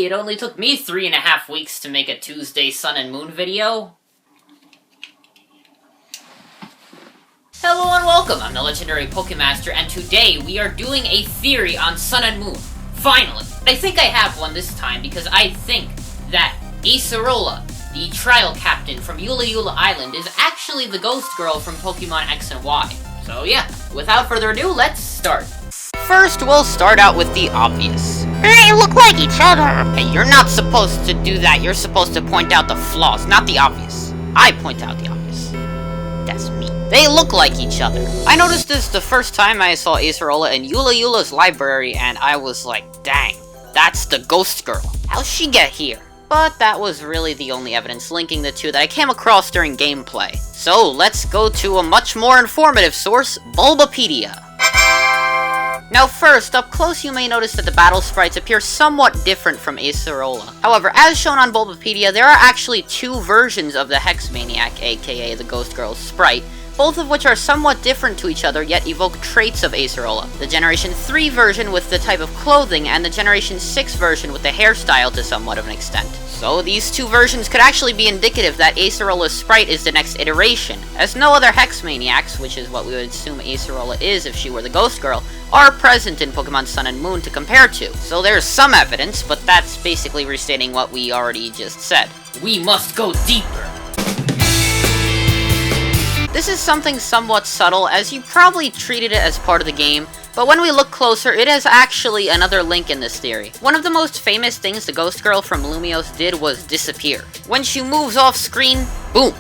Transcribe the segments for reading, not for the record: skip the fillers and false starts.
it only took me 3.5 weeks to make a Tuesday Sun and Moon video. Hello and welcome, I'm the Legendary Pokemaster, and today we are doing a theory on Sun and Moon. Finally! I think I have one this time because I think that Acerola, the trial captain from Yula Island, is actually the ghost girl from Pokémon X and Y. So yeah, without further ado, let's start. First, we'll start out with the obvious. They look like each other. Hey, you're not supposed to do that. You're supposed to point out the flaws, not the obvious. I point out the obvious. That's me. They look like each other. I noticed this the first time I saw Acerola in Yula's library, and I was like, dang, that's the ghost girl. How'd she get here? But that was really the only evidence linking the two that I came across during gameplay. So let's go to a much more informative source, Bulbapedia. Now first, up close you may notice that the battle sprites appear somewhat different from Acerola. However, as shown on Bulbapedia, there are actually two versions of the Hex Maniac, aka the Ghost Girl's sprite, both of which are somewhat different to each other yet evoke traits of Acerola. The Generation 3 version with the type of clothing, and the Generation 6 version with the hairstyle to somewhat of an extent. So these two versions could actually be indicative that Acerola's sprite is the next iteration, as no other Hex Maniacs, which is what we would assume Acerola is if she were the Ghost Girl, are present in Pokemon Sun and Moon to compare to. So there's some evidence, but that's basically restating what we already just said. We must go deeper. This is something somewhat subtle, as you probably treated it as part of the game, but when we look closer, it is actually another link in this theory. One of the most famous things the Ghost Girl from Lumiose did was disappear. When she moves off screen, boom,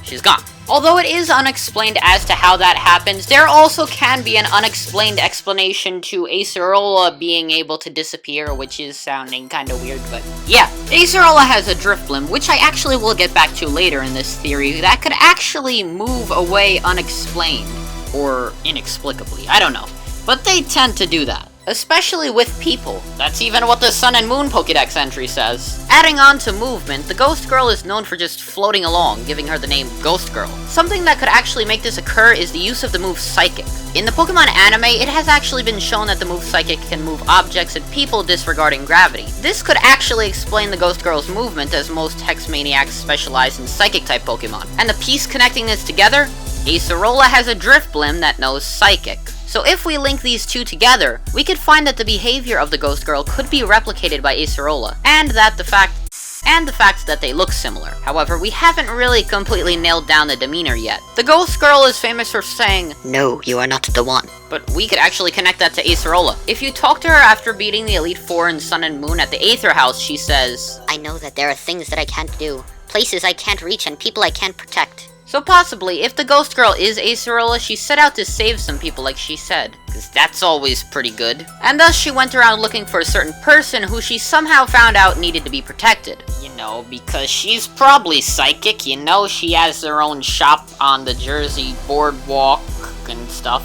she's gone. Although it is unexplained as to how that happens, there also can be an unexplained explanation to Acerola being able to disappear, which is sounding kinda weird, but yeah. Acerola has a Drifblim, which I actually will get back to later in this theory, that could actually move away unexplained, or inexplicably, I don't know. But they tend to do that. Especially with people. That's even what the Sun and Moon Pokédex entry says. Adding on to movement, the Ghost Girl is known for just floating along, giving her the name Ghost Girl. Something that could actually make this occur is the use of the move Psychic. In the Pokemon anime, it has actually been shown that the move Psychic can move objects and people disregarding gravity. This could actually explain the Ghost Girl's movement, as most Hex Maniacs specialize in Psychic-type Pokemon. And the piece connecting this together? Acerola has a Drifblim that knows Psychic. So if we link these two together, we could find that the behavior of the Ghost Girl could be replicated by Acerola, and the fact that they look similar. However, we haven't really completely nailed down the demeanor yet. The Ghost Girl is famous for saying, "No, you are not the one." But we could actually connect that to Acerola. If you talk to her after beating the Elite Four in Sun and Moon at the Aether House, she says, I know that there are things that I can't do, places I can't reach, and people I can't protect. So possibly, if the Ghost Girl is Acerola, she set out to save some people like she said, because that's always pretty good. And thus she went around looking for a certain person who she somehow found out needed to be protected. You know, because she's probably psychic, you know, she has her own shop on the Jersey Boardwalk and stuff.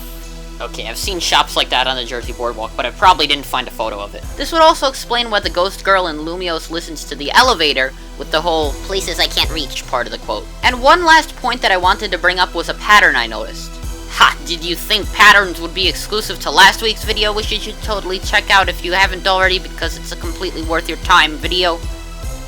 Okay, I've seen shops like that on the Jersey Boardwalk, but I probably didn't find a photo of it. This would also explain why the Ghost Girl in Lumiose listens to the elevator with the whole "places I can't reach" part of the quote. And one last point that I wanted to bring up was a pattern I noticed. Ha! Did you think patterns would be exclusive to last week's video, which you should totally check out if you haven't already, because it's a completely worth your time video?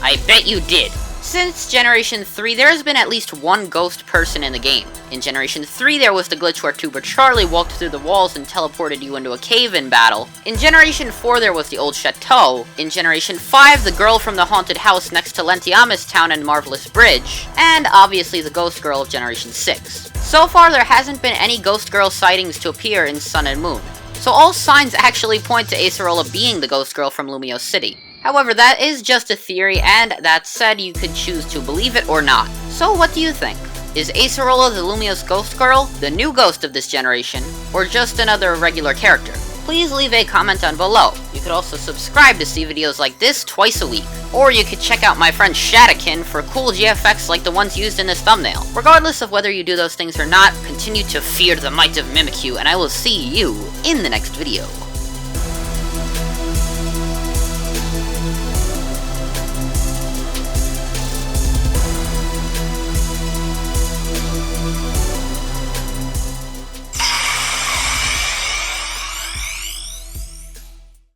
I bet you did. Since Generation 3, there has been at least one ghost person in the game. In Generation 3, there was the glitch where Tuber Charlie walked through the walls and teleported you into a cave in battle. In Generation 4, there was the old chateau. In Generation 5, the girl from the haunted house next to Lentiamus Town and Marvelous Bridge. And obviously the Ghost Girl of Generation 6. So far, there hasn't been any Ghost Girl sightings to appear in Sun and Moon. So all signs actually point to Acerola being the Ghost Girl from Lumiose City. However, that is just a theory, and that said, you could choose to believe it or not. So what do you think? Is Acerola the Lumiose Ghost Girl, the new ghost of this generation, or just another regular character? Please leave a comment down below. You could also subscribe to see videos like this twice a week. Or you could check out my friend Shadakin for cool GFX like the ones used in this thumbnail. Regardless of whether you do those things or not, continue to fear the might of Mimikyu, and I will see you in the next video.